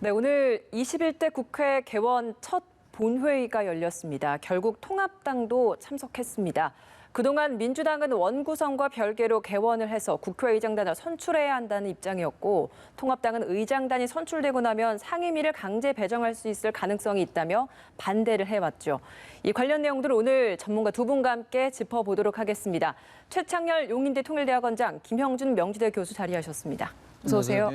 네, 오늘 21대 국회 개원 첫 본회의가 열렸습니다. 결국 통합당도 참석했습니다. 그동안 민주당은 원구성과 별개로 개원을 해서 국회의장단을 선출해야 한다는 입장이었고, 통합당은 의장단이 선출되고 나면 상임위를 강제 배정할 수 있을 가능성이 있다며 반대를 해왔죠. 이 관련 내용들을 오늘 전문가 두 분과 함께 짚어보도록 하겠습니다. 최창렬 용인대 통일대학원장, 김형준 명지대 교수 자리하셨습니다. 어서 오세요.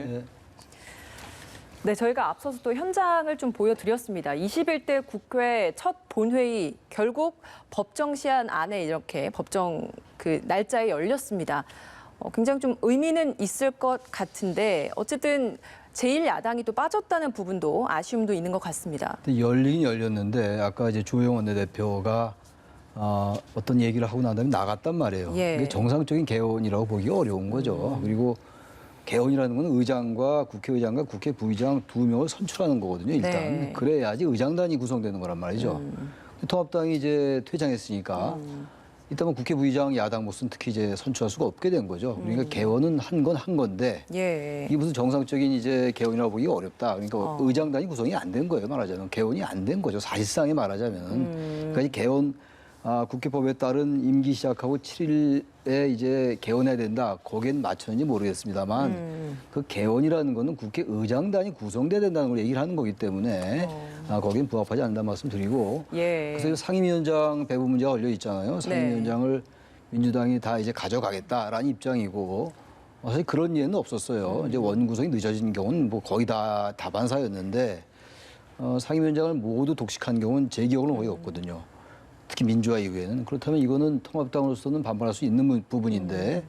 네, 저희가 앞서서 또 현장을 좀 보여드렸습니다. 21대 국회 첫 본회의 결국 법정 시한 안에 이렇게 법정 날짜에 열렸습니다. 굉장히 좀 의미는 있을 것 같은데 어쨌든 제1야당이 또 빠졌다는 부분도 아쉬움도 있는 것 같습니다. 열리긴 열렸는데 아까 이제 주호영 원내대표가 어떤 얘기를 하고 난 다음에 나갔단 말이에요. 예. 이게 정상적인 개헌이라고 보기가 어려운 거죠. 그리고 개헌이라는 건 의장과 국회의장과 국회 부의장 두 명을 선출하는 거거든요. 일단 네. 그래야지 의장단이 구성되는 거란 말이죠. 통합당이 이제 퇴장했으니까 일단 뭐 국회 부의장 야당 모습은 특히 이제 선출할 수가 없게 된 거죠. 그러니까 개헌은 한 건데 예. 이게 무슨 정상적인 이제 개헌이라고 보기가 어렵다. 그러니까 의장단이 구성이 안 된 거예요. 말하자면 개헌이 안 된 거죠. 사실상에 말하자면. 그러니까 이 개헌 국회법에 따른 임기 시작하고 7일에 이제 개헌해야 된다. 거기엔 맞췄는지 모르겠습니다만 그 개헌이라는 거는 국회의장단이 구성돼야 된다는 걸 얘기를 하는 거기 때문에 거기엔 부합하지 않는다는 말씀 드리고 예. 그래서 상임위원장 배분 문제가 걸려 있잖아요. 상임위원장을 민주당이 다 이제 가져가겠다라는 입장이고 사실 그런 예는 없었어요. 이제 원구성이 늦어진 경우는 뭐 거의 다 다반사였는데 상임위원장을 모두 독식한 경우는 제 기억으로는 거의 없거든요. 특히 민주화 이후에는. 그렇다면 이거는 통합당으로서는 반발할 수 있는 부분인데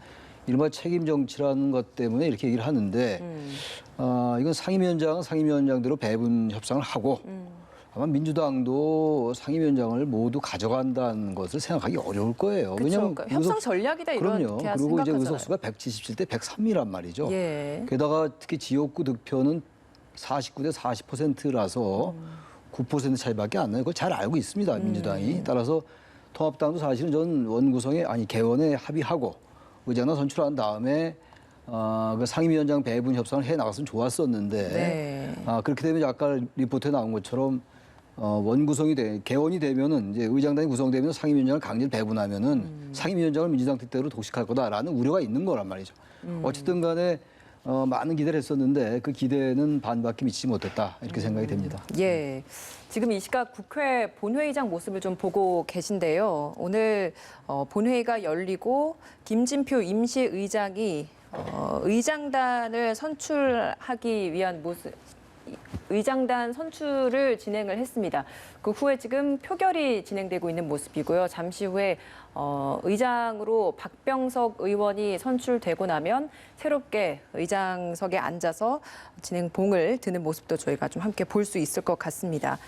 이른바 책임 정치라는 것 때문에 이렇게 얘기를 하는데 이건 상임위원장은 상임위원장대로 배분 협상을 하고 아마 민주당도 상임위원장을 모두 가져간다는 것을 생각하기 어려울 거예요. 그렇죠. 왜냐하면 그러니까 협상 전략이다 이렇게 그럼요. 그리고 이제 생각하잖아요. 의석수가 177대 103이란 말이죠. 예. 게다가 특히 지역구 득표는 49대 40%라서 9% 차이밖에 안 나요. 그걸 잘 알고 있습니다, 민주당이. 따라서 통합당도 사실은 전 원구성에 개헌에 합의하고 의장단 선출한 다음에 그 상임위원장 배분 협상을 해 나갔으면 좋았었는데 네. 그렇게 되면 아까 리포트에 나온 것처럼 개헌이 되면은 이제 의장단이 구성되면 상임위원장을 강제 배분하면은 상임위원장을 민주당 뜻대로 독식할 거다라는 우려가 있는 거란 말이죠. 어쨌든 간에 많은 기대를 했었는데 그 기대는 반밖에 미치지 못했다 이렇게 생각이 됩니다. 예. 지금 이 시각 국회 본회의장 모습을 좀 보고 계신데요. 오늘 본회의가 열리고 김진표 임시의장이 의장단을 선출하기 위한 의장단 선출을 진행을 했습니다. 그 후에 지금 표결이 진행되고 있는 모습이고요. 잠시 후에 의장으로 박병석 의원이 선출되고 나면 새롭게 의장석에 앉아서 진행봉을 드는 모습도 저희가 좀 함께 볼 수 있을 것 같습니다.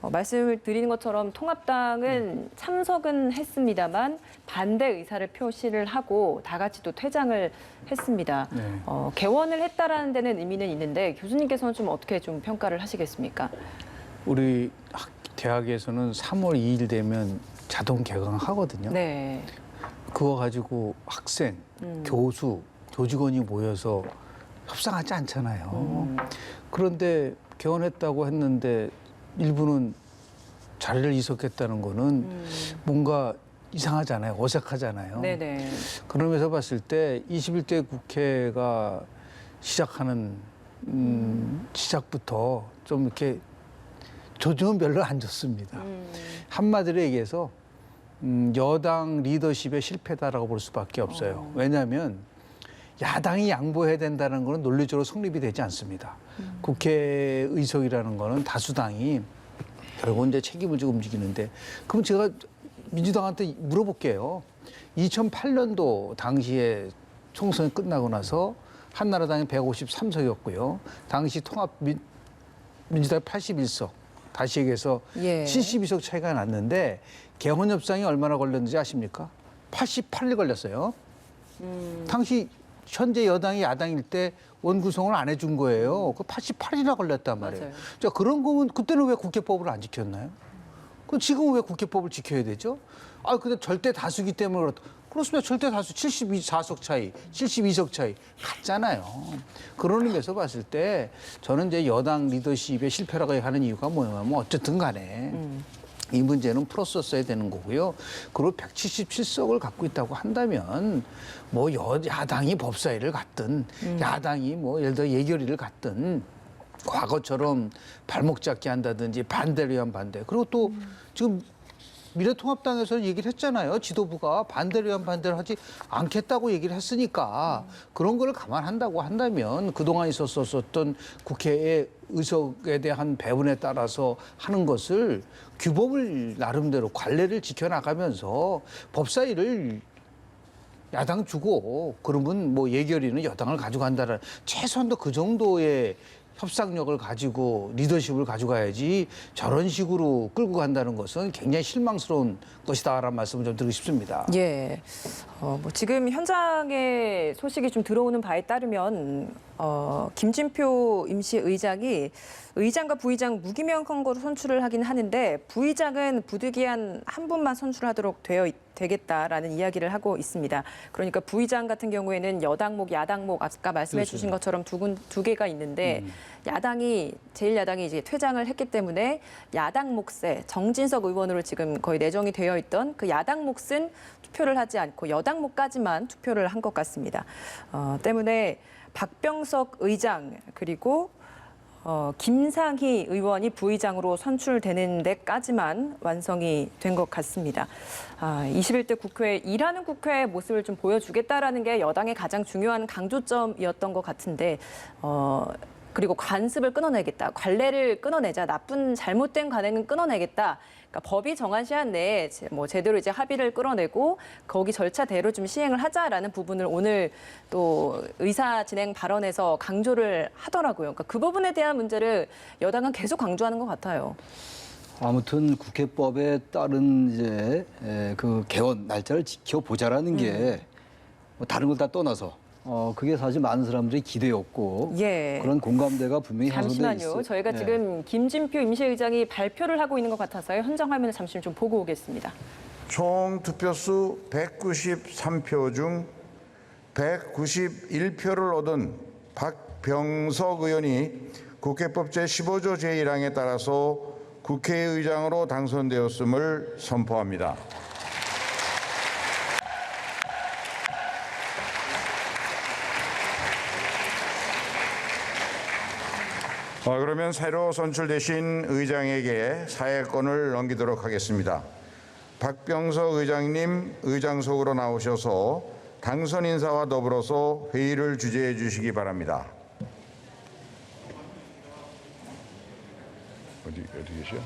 말씀을 드리는 것처럼 통합당은 참석은 했습니다만 반대 의사를 표시를 하고 다 같이 또 퇴장을 했습니다. 네. 개원을 했다라는 데는 의미는 있는데 교수님께서는 좀 어떻게 좀 평가를 하시겠습니까? 우리 대학에서는 3월 2일 되면 자동 개강하거든요. 네. 그거 가지고 학생, 교수, 교직원이 모여서 협상하지 않잖아요. 그런데 개원했다고 했는데 일부는 자리를 이석했다는 거는 뭔가 이상하잖아요. 어색하잖아요. 네네. 그런 면에서 봤을 때 21대 국회가 시작하는 시작부터 좀 이렇게 조짐은 별로 안 좋습니다. 한마디로 얘기해서 여당 리더십의 실패다라고 볼 수밖에 없어요. 왜냐하면 야당이 양보해야 된다는 것은 논리적으로 성립이 되지 않습니다. 국회 의석이라는 거는 다수당이 결국은 이제 책임을 지고 움직이는데 그럼 제가 민주당한테 물어볼게요. 2008년도 당시에 총선이 끝나고 나서 한나라당이 153석이었고요. 당시 민주당이 81석. 다시 얘기해서 예. 72석 차이가 났는데 개헌 협상이 얼마나 걸렸는지 아십니까? 88일 걸렸어요. 당시 현재 여당이 야당일 때 원구성을 안 해준 거예요. 그 88일이나 걸렸단 말이에요. 맞아요. 자, 그런 거면 그때는 왜 국회법을 안 지켰나요? 그럼 지금 왜 국회법을 지켜야 되죠? 아, 근데 절대 다수기 때문에 그렇습니다. 절대 다수 74석 차이, 72석 차이 같잖아요. 그런 의미에서 봤을 때 저는 이제 여당 리더십의 실패라고 하는 이유가 뭐냐면 어쨌든 간에 이 문제는 풀었었어야 되는 거고요. 그리고 177석을 갖고 있다고 한다면 뭐 야당이 법사위를 갖든 야당이 뭐 예를 들어 예결위를 갖든 과거처럼 발목 잡기 한다든지 반대를 위한 반대. 그리고 또 지금 미래통합당에서 얘기를 했잖아요. 지도부가 반대를 위한 반대를 하지 않겠다고 얘기를 했으니까 그런 걸 감안한다고 한다면 그동안 있었었던 국회의 의석에 대한 배분에 따라서 하는 것을 규범을 나름대로 관례를 지켜나가면서 법사위를 야당 주고 그러면 뭐 예결위는 여당을 가져간다는 최소한도 그 정도의 협상력을 가지고 리더십을 가져가야지 저런 식으로 끌고 간다는 것은 굉장히 실망스러운 것이다라는 말씀을 좀 드리고 싶습니다. 예. 뭐 지금 현장에 소식이 좀 들어오는 바에 따르면 김진표 임시의장이 의장과 부의장 무기명 선거로 선출을 하긴 하는데 부의장은 부득이한 한 분만 선출하도록 되겠다라는 이야기를 하고 있습니다. 그러니까 부의장 같은 경우에는 여당목, 야당목 아까 말씀해 주신 것처럼 두 개가 있는데 제1야당이 이제 퇴장을 했기 때문에 야당 몫에 정진석 의원으로 지금 거의 내정이 되어 있던 그 야당 몫은 투표를 하지 않고 여당 몫까지만 투표를 한 것 같습니다. 때문에 박병석 의장 그리고 김상희 의원이 부의장으로 선출되는 데까지만 완성이 된 것 같습니다. 21대 국회, 일하는 국회의 모습을 좀 보여주겠다라는 게 여당의 가장 중요한 강조점이었던 것 같은데 그리고 관습을 끊어내겠다, 관례를 끊어내자, 나쁜 잘못된 관행은 끊어내겠다. 그러니까 법이 정한 시한 내에 뭐 제대로 이제 합의를 끌어내고 거기 절차대로 좀 시행을 하자라는 부분을 오늘 또 의사 진행 발언에서 강조를 하더라고요. 그러니까 그 부분에 대한 문제를 여당은 계속 강조하는 것 같아요. 아무튼 국회법에 따른 이제 그 개원 날짜를 지켜보자라는 게 뭐 다른 걸 다 떠나서 그게 사실 많은 사람들의 기대였고 예. 그런 공감대가 분명히 형성돼 있어요. 잠시만요. 저희가 예. 지금 김진표 임시의장이 발표를 하고 있는 것 같아서요. 현장 화면을 잠시 좀 보고 오겠습니다. 총 투표수 193표 중 191표를 얻은 박병석 의원이 국회법 제15조 제1항에 따라서 국회의장으로 당선되었음을 선포합니다. 그러면 새로 선출되신 의장에게 사회권을 넘기도록 하겠습니다. 박병석 의장님 의장석으로 나오셔서 당선 인사와 더불어서 회의를 주재해 주시기 바랍니다. 어디 계셔?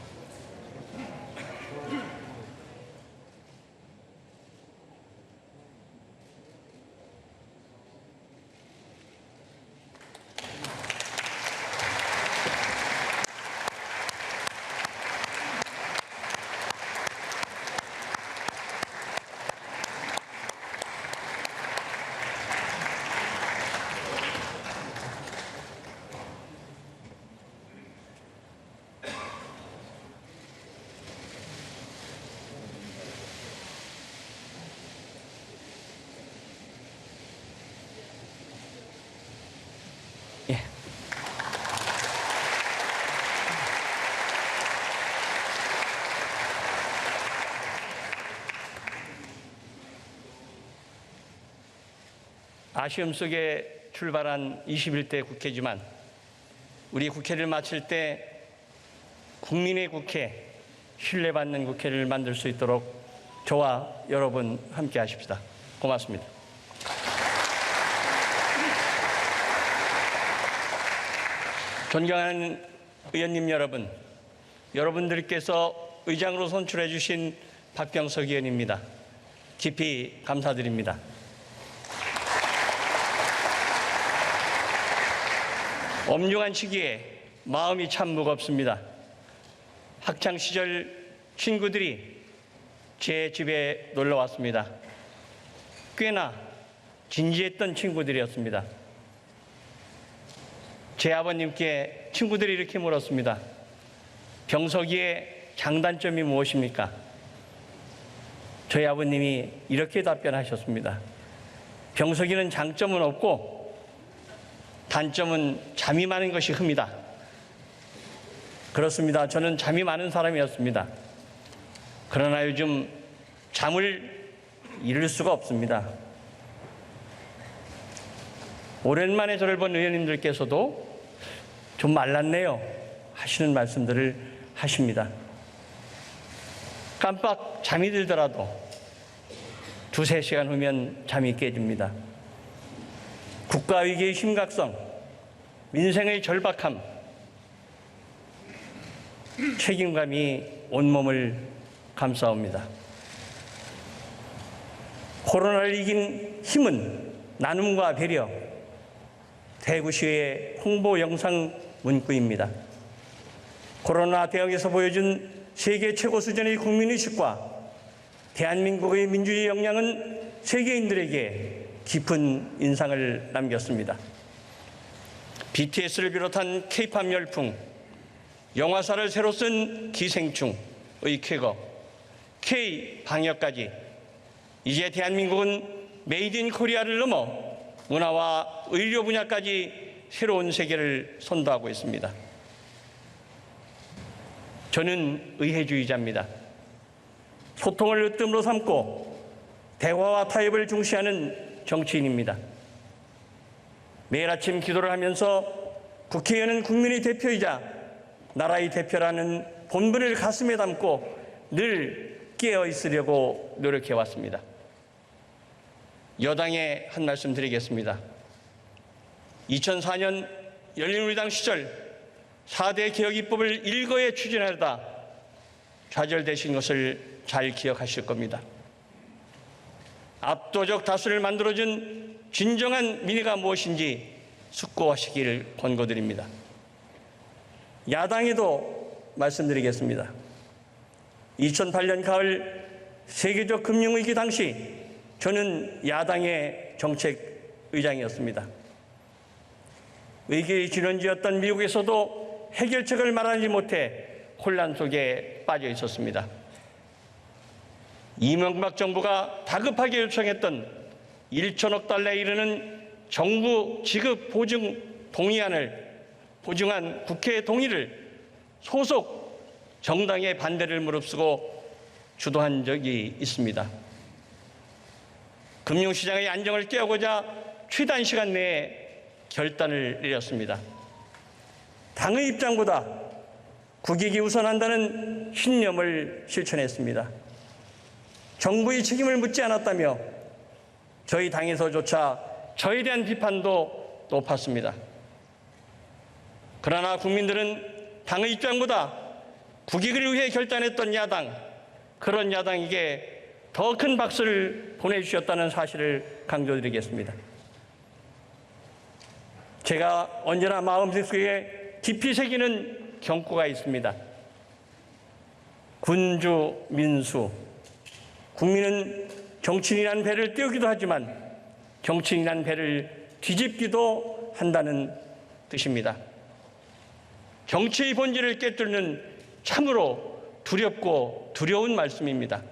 아쉬움 속에 출발한 21대 국회지만 우리 국회를 마칠 때 국민의 국회, 신뢰받는 국회를 만들 수 있도록 저와 여러분 함께 하십시다. 고맙습니다. 존경하는 의원님 여러분, 여러분들께서 의장으로 선출해 주신 박병석 의원입니다. 깊이 감사드립니다. 엄중한 시기에 마음이 참 무겁습니다. 학창시절 친구들이 제 집에 놀러 왔습니다. 꽤나 진지했던 친구들이었습니다. 제 아버님께 친구들이 이렇게 물었습니다. 병석이의 장단점이 무엇입니까? 저희 아버님이 이렇게 답변하셨습니다. 병석이는 장점은 없고 단점은 잠이 많은 것이 흠이다. 그렇습니다. 저는 잠이 많은 사람이었습니다. 그러나 요즘 잠을 이룰 수가 없습니다. 오랜만에 저를 본 의원님들께서도 좀 말랐네요 하시는 말씀들을 하십니다. 깜빡 잠이 들더라도 2-3시간 후면 잠이 깨집니다. 국가위기의 심각성, 민생의 절박함, 책임감이 온몸을 감싸옵니다. 코로나를 이긴 힘은 나눔과 배려, 대구시의 홍보 영상 문구입니다. 코로나 대응에서 보여준 세계 최고 수준의 국민의식과 대한민국의 민주주의 역량은 세계인들에게 깊은 인상을 남겼습니다. BTS를 비롯한 K-팝 열풍, 영화사를 새로 쓴 기생충의 쾌거, K-방역까지 이제 대한민국은 메이드 인 코리아를 넘어 문화와 의료 분야까지 새로운 세계를 선도하고 있습니다. 저는 의회주의자입니다. 소통을 으뜸으로 삼고 대화와 타협을 중시하는 정치인입니다. 매일 아침 기도를 하면서 국회의원은 국민의 대표이자 나라의 대표라는 본분을 가슴에 담고 늘 깨어 있으려고 노력해 왔습니다. 여당에 한 말씀 드리겠습니다. 2004년 열린우리당 시절 4대 개혁 입법을 일거에 추진하다 좌절되신 것을 잘 기억하실 겁니다. 압도적 다수를 만들어준 진정한 민의가 무엇인지 숙고하시기를 권고드립니다. 야당에도 말씀드리겠습니다. 2008년 가을 세계적 금융위기 당시 저는 야당의 정책의장이었습니다. 위기의 진원지였던 미국에서도 해결책을 말하지 못해 혼란 속에 빠져 있었습니다. 이명박 정부가 다급하게 요청했던 1천억 달러에 이르는 정부 지급 보증 동의안을 보증한 국회 동의를 소속 정당의 반대를 무릅쓰고 주도한 적이 있습니다. 금융시장의 안정을 깨우고자 최단 시간 내에 결단을 내렸습니다. 당의 입장보다 국익이 우선한다는 신념을 실천했습니다. 정부의 책임을 묻지 않았다며 저희 당에서조차 저에 대한 비판도 높았습니다. 그러나 국민들은 당의 입장보다 국익을 위해 결단했던 야당, 그런 야당에게 더 큰 박수를 보내주셨다는 사실을 강조드리겠습니다. 제가 언제나 마음속에 깊이 새기는 경고가 있습니다. 군주 민수, 국민은 정치인이라는 배를 띄우기도 하지만 정치인이라는 배를 뒤집기도 한다는 뜻입니다. 정치의 본질을 깨뚫는 참으로 두렵고 두려운 말씀입니다.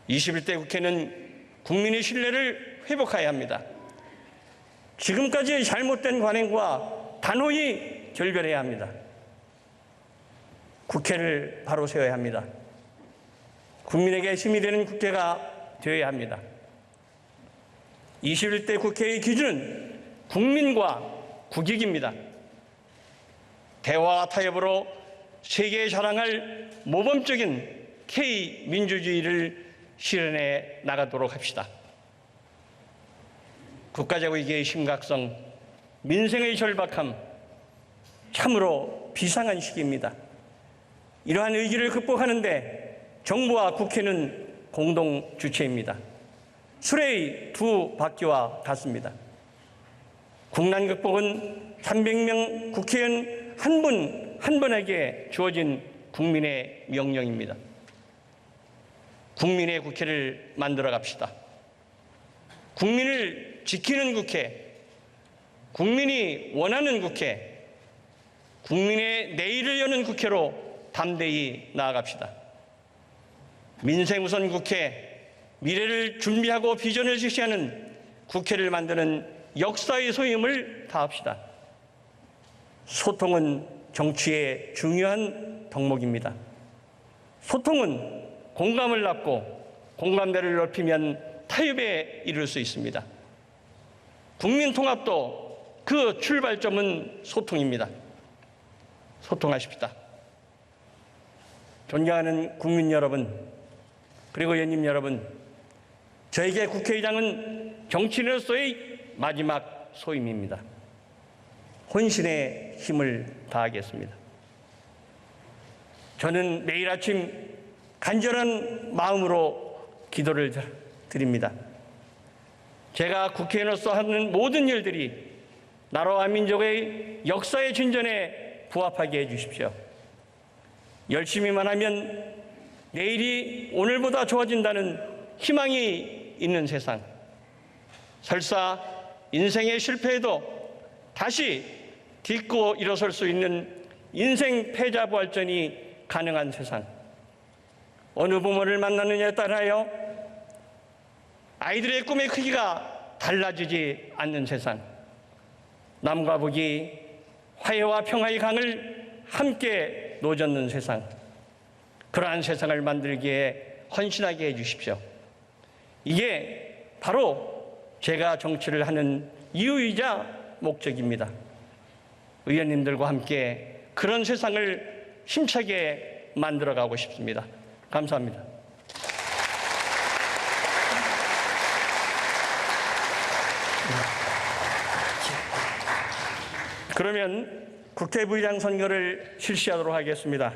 21대 국회는 국민의 신뢰를 회복해야 합니다. 지금까지의 잘못된 관행과 단호히 결별해야 합니다. 국회를 바로 세워야 합니다. 국민에게 힘이 되는 국회가 되어야 합니다. 21대 국회의 기준은 국민과 국익입니다. 대화와 타협으로 세계에 자랑할 모범적인 K-민주주의를 실현해 나가도록 합시다. 국가적 위기의 심각성, 민생의 절박함, 참으로 비상한 시기입니다. 이러한 위기를 극복하는데 정부와 국회는 공동 주체입니다. 수레의 두 바퀴와 같습니다. 국난 극복은 300명 국회의원 한 분 한 분에게 주어진 국민의 명령입니다. 국민의 국회를 만들어 갑시다. 국민을 지키는 국회, 국민이 원하는 국회, 국민의 내일을 여는 국회로 담대히 나아갑시다. 민생 우선 국회, 미래를 준비하고 비전을 제시하는 국회를 만드는 역사의 소임을 다합시다. 소통은 정치의 중요한 덕목입니다. 소통은 공감을 낳고 공감대를 넓히면 타협에 이를 수 있습니다. 국민 통합도 그 출발점은 소통입니다. 소통하십시다. 존경하는 국민 여러분, 그리고 의원님 여러분, 저에게 국회의장은 정치인으로서의 마지막 소임입니다. 혼신의 힘을 다하겠습니다. 저는 내일 아침 간절한 마음으로 기도를 드립니다. 제가 국회의원으로서 하는 모든 일들이 나라와 민족의 역사의 진전에 부합하게 해주십시오. 열심히만 하면 내일이 오늘보다 좋아진다는 희망이 있는 세상, 설사 인생의 실패에도 다시 딛고 일어설 수 있는 인생 패자부활전이 가능한 세상, 어느 부모를 만나느냐에 따라요 아이들의 꿈의 크기가 달라지지 않는 세상, 남과 북이 화해와 평화의 강을 함께 노젓는 세상, 그러한 세상을 만들기에 헌신하게 해주십시오. 이게 바로 제가 정치를 하는 이유이자 목적입니다. 의원님들과 함께 그런 세상을 힘차게 만들어가고 싶습니다. 감사합니다. 그러면 국회 부의장 선거를 실시하도록 하겠습니다.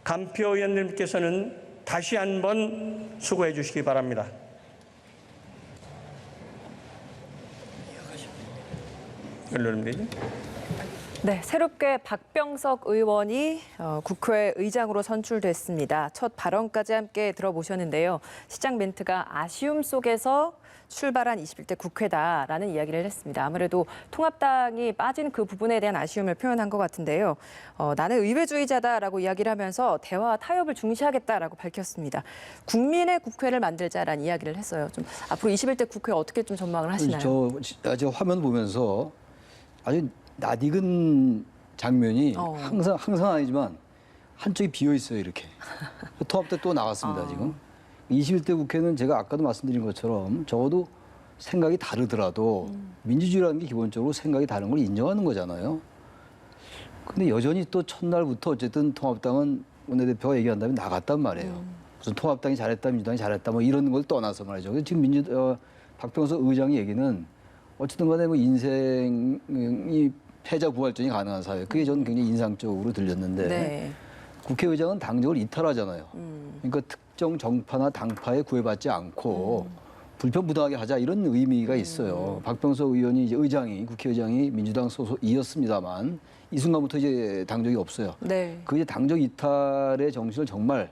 간표 의원님께서는 다시 한번 수고해 주시기 바랍니다. 열리면 되죠? 네, 새롭게 박병석 의원이 국회의장으로 선출됐습니다. 첫 발언까지 함께 들어보셨는데요. 시작 멘트가 아쉬움 속에서 출발한 21대 국회다라는 이야기를 했습니다. 아무래도 통합당이 빠진 그 부분에 대한 아쉬움을 표현한 것 같은데요. 나는 의회주의자다라고 이야기를 하면서 대화와 타협을 중시하겠다라고 밝혔습니다. 국민의 국회를 만들자라는 이야기를 했어요. 좀 앞으로 21대 국회 어떻게 좀 전망을 하시나요? 저 화면 보면서 아주 낯익은 장면이 항상 아니지만 한쪽이 비어 있어요, 이렇게. 통합당 또 나왔습니다, 지금. 21대 국회는 제가 아까도 말씀드린 것처럼 적어도 생각이 다르더라도 민주주의라는 게 기본적으로 생각이 다른 걸 인정하는 거잖아요. 근데 여전히 또 첫날부터 어쨌든 통합당은 원내대표가 얘기한다면 나갔단 말이에요. 무슨 통합당이 잘했다, 민주당이 잘했다 뭐 이런 걸 떠나서 말이죠. 지금 박병석 의장의 얘기는 어쨌든 간에 뭐 인생이 패자부활전이 가능한 사회. 그게 저는 굉장히 인상적으로 들렸는데 네. 국회의장은 당적을 이탈하잖아요. 그러니까 특정 정파나 당파에 구애받지 않고 불편부당하게 하자 이런 의미가 있어요. 박병석 의원이 이제 국회의장이 민주당 소속이었습니다만 이 순간부터 이제 당적이 없어요. 네. 그 이제 당적 이탈의 정신을 정말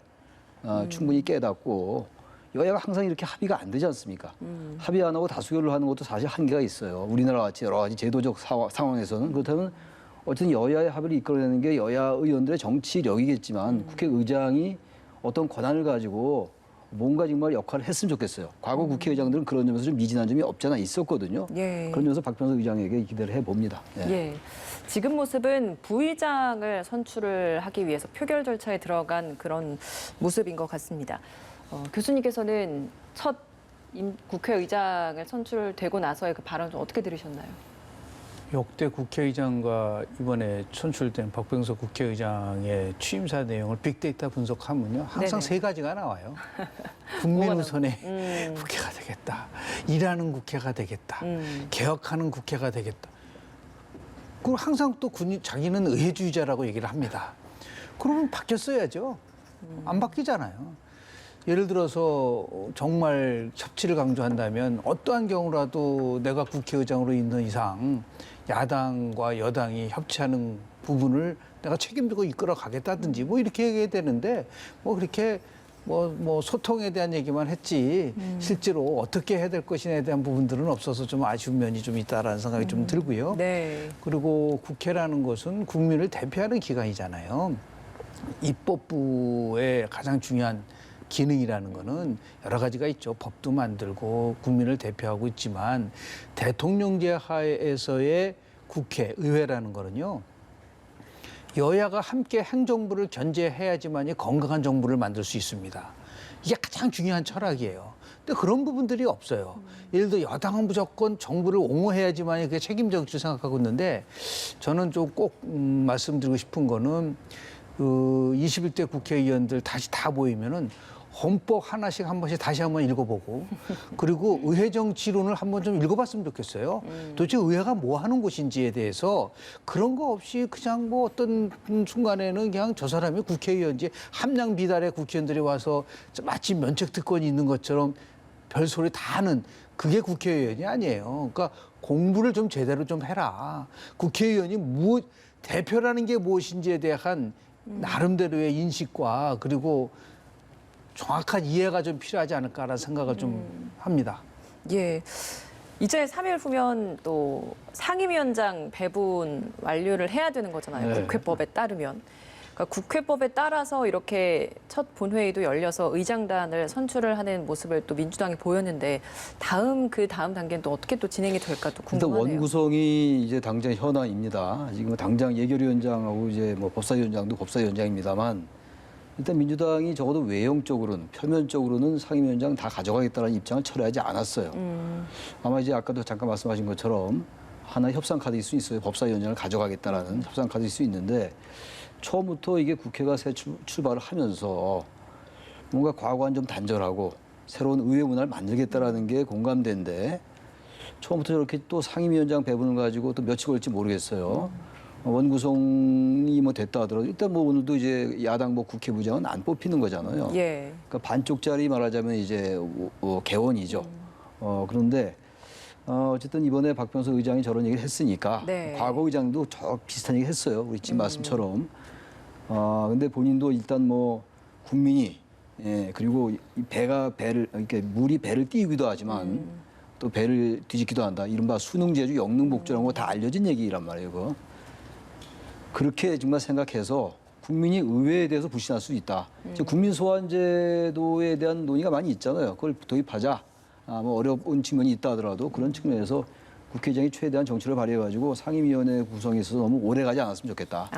충분히 깨닫고 여야가 항상 이렇게 합의가 안 되지 않습니까? 합의 안 하고 다수결을 하는 것도 사실 한계가 있어요. 우리나라 같이 여러 가지 제도적 상황에서는. 그렇다면 어쨌든 여야의 합의를 이끌어내는 게 여야 의원들의 정치력이겠지만 국회의장이 어떤 권한을 가지고 뭔가 정말 역할을 했으면 좋겠어요. 과거 국회의장들은 그런 점에서 좀 미진한 점이 없잖아 있었거든요. 예. 그런 점에서 박병석 의장에게 기대를 해봅니다. 네. 예. 지금 모습은 부의장을 선출을 하기 위해서 표결 절차에 들어간 그런 모습인 것 같습니다. 교수님께서는 첫 국회의장을 선출되고 나서의 그 발언 좀 어떻게 들으셨나요? 역대 국회의장과 이번에 선출된 박병석 국회의장의 취임사 내용을 빅데이터 분석하면요. 항상 네네. 세 가지가 나와요. 국민 뭐가 우선의 국회가 되겠다. 일하는 국회가 되겠다. 개혁하는 국회가 되겠다. 그리고 항상 또 자기는 의회주의자라고 얘기를 합니다. 그러면 바뀌었어야죠. 안 바뀌잖아요. 예를 들어서 정말 협치를 강조한다면 어떠한 경우라도 내가 국회의장으로 있는 이상 야당과 여당이 협치하는 부분을 내가 책임지고 이끌어 가겠다든지 뭐 이렇게 얘기해야 되는데 뭐 그렇게 뭐 소통에 대한 얘기만 했지 실제로 어떻게 해야 될 것이냐에 대한 부분들은 없어서 좀 아쉬운 면이 좀 있다라는 생각이 좀 들고요. 네. 그리고 국회라는 것은 국민을 대표하는 기관이잖아요. 입법부의 가장 중요한 기능이라는 거는 여러 가지가 있죠. 법도 만들고 국민을 대표하고 있지만 대통령제 하에서의 국회, 의회라는 거는요. 여야가 함께 행정부를 견제해야지만이 건강한 정부를 만들 수 있습니다. 이게 가장 중요한 철학이에요. 근데 그런 부분들이 없어요. 예를 들어 여당은 무조건 정부를 옹호해야지만이 그게 책임질 줄 생각하고 있는데 저는 좀 꼭 말씀드리고 싶은 거는 그 21대 국회의원들 다시 다 모이면은 헌법 하나씩 한 번씩 다시 한번 읽어보고 그리고 의회 정치론을 한번 좀 읽어봤으면 좋겠어요. 도대체 의회가 뭐 하는 곳인지에 대해서 그런 거 없이 그냥 뭐 어떤 순간에는 그냥 저 사람이 국회의원지 함량 비달의 국회의원들이 와서 마치 면책 특권이 있는 것처럼 별소리 다 하는 그게 국회의원이 아니에요. 그러니까 공부를 좀 제대로 좀 해라. 국회의원이 대표라는 게 무엇인지에 대한 나름대로의 인식과 그리고 정확한 이해가 좀 필요하지 않을까라는 생각을 좀 합니다. 예. 이제 3일 후면 또 상임위원장 배분 완료를 해야 되는 거잖아요. 네. 국회법에 따르면. 그러니까 국회법에 따라서 이렇게 첫 본회의도 열려서 의장단을 선출을 하는 모습을 또 민주당이 보였는데 다음 단계는 또 어떻게 또 진행이 될까 또 일단 궁금하네요. 원구성이 이제 당장 현안입니다. 지금 당장 예결위원장하고 이제 뭐 법사위원장도 법사위원장입니다만 일단 민주당이 적어도 외형적으로는 표면적으로는 상임위원장 다 가져가겠다는 입장을 철회하지 않았어요. 아마 이제 아까도 잠깐 말씀하신 것처럼 하나의 협상 카드일 수 있어요. 법사위원장을 가져가겠다라는 협상 카드일 수 있는데 처음부터 이게 국회가 새 출발을 하면서 뭔가 과거와는 좀 단절하고 새로운 의회 문화를 만들겠다라는 게 공감대인데 처음부터 저렇게 또 상임위원장 배분을 가지고 또 며칠 걸릴지 모르겠어요. 원구성이 뭐 됐다 하더라도 일단 뭐 오늘도 이제 야당 뭐 국회부장은 안 뽑히는 거잖아요. 예. 그러니까 반쪽짜리 말하자면 이제 개원이죠. 그런데 어쨌든 이번에 박병석 의장이 저런 얘기를 했으니까 네. 과거 의장도 저 비슷한 얘기 했어요. 우리 지금 말씀처럼. 근데 본인도 일단 뭐 국민이 그리고 이 배를 이렇게 물이 배를 띄우기도 하지만 또 배를 뒤집기도 한다. 이른바 수능제주 영능복주라는 거 다 알려진 얘기란 말이에요. 그거. 그렇게 정말 생각해서 국민이 의회에 대해서 불신할 수 있다. 지금 국민소환제도에 대한 논의가 많이 있잖아요. 그걸 도입하자. 뭐 어려운 측면이 있다 하더라도 그런 측면에서 국회의장이 최대한 정치를 발휘해가지고 상임위원회 구성에 있어서 너무 오래 가지 않았으면 좋겠다.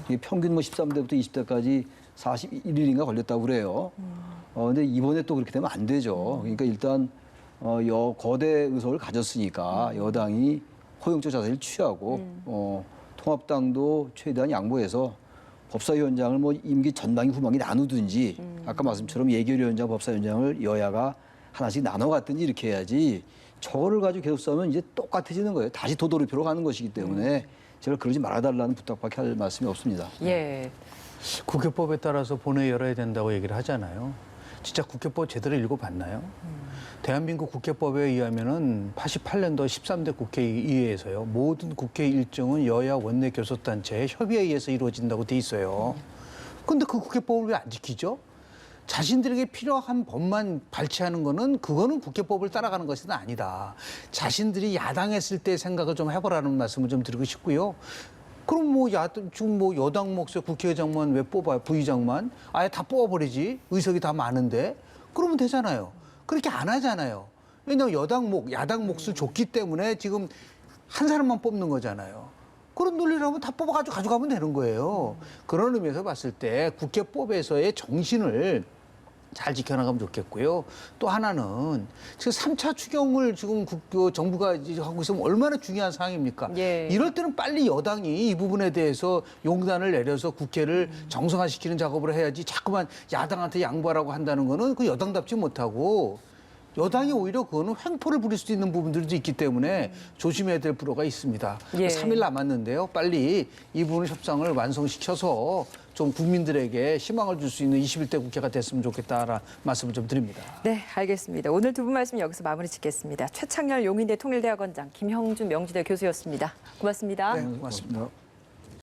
이게 평균 뭐 13대부터 20대까지 41일인가 걸렸다고 그래요. 근데 이번에 또 그렇게 되면 안 되죠. 그러니까 일단 거대 의석을 가졌으니까 여당이 호용적 자세를 취하고 통합당도 최대한 양보해서 법사위원장을 뭐 임기 전방위 후방위 나누든지 아까 말씀처럼 예결위원장 법사위원장을 여야가 하나씩 나눠 갔든지 이렇게 해야지 저거를 가지고 계속 싸우면 이제 똑같아지는 거예요. 다시 도돌이표로 가는 것이기 때문에 제가 그러지 말아달라는 부탁밖에 할 말씀이 없습니다. 예. 국회법에 따라서 본회의 열어야 된다고 얘기를 하잖아요. 진짜 국회법 제대로 읽어봤나요? 대한민국 국회법에 의하면은 88년도 13대 국회의회에서요. 모든 국회 일정은 여야 원내 교섭단체의 협의에 의해서 이루어진다고 돼 있어요. 근데 그 국회법을 왜 안 지키죠? 자신들에게 필요한 법만 발췌하는 거는 그거는 국회법을 따라가는 것은 아니다. 자신들이 야당했을 때 생각을 좀 해보라는 말씀을 좀 드리고 싶고요. 그럼 뭐 지금 뭐 여당 몫의 국회의장만 왜 뽑아요? 부의장만? 아예 다 뽑아버리지. 의석이 다 많은데. 그러면 되잖아요. 그렇게 안 하잖아요. 왜냐하면 야당 몫을 줬기 때문에 지금 한 사람만 뽑는 거잖아요. 그런 논리라면 다 뽑아가지고 가져가면 되는 거예요. 그런 의미에서 봤을 때 국회법에서의 정신을 잘 지켜나가면 좋겠고요. 또 하나는 지금 3차 추경을 지금 정부가 하고 있으면 얼마나 중요한 사항입니까? 예. 이럴 때는 빨리 여당이 이 부분에 대해서 용단을 내려서 국회를 정상화시키는 작업을 해야지 자꾸만 야당한테 양보하라고 한다는 거는 그 여당답지 못하고 여당이 오히려 그거는 횡포를 부릴 수도 있는 부분들도 있기 때문에 조심해야 될 필요가 있습니다. 예. 3일 남았는데요. 빨리 이 부분 협상을 완성시켜서 좀 국민들에게 희망을 줄 수 있는 21대 국회가 됐으면 좋겠다라는 말씀을 좀 드립니다. 네, 알겠습니다. 오늘 두 분 말씀 여기서 마무리 짓겠습니다. 최창렬 용인대 통일대학원장, 김형준 명지대 교수였습니다. 고맙습니다. 네, 고맙습니다.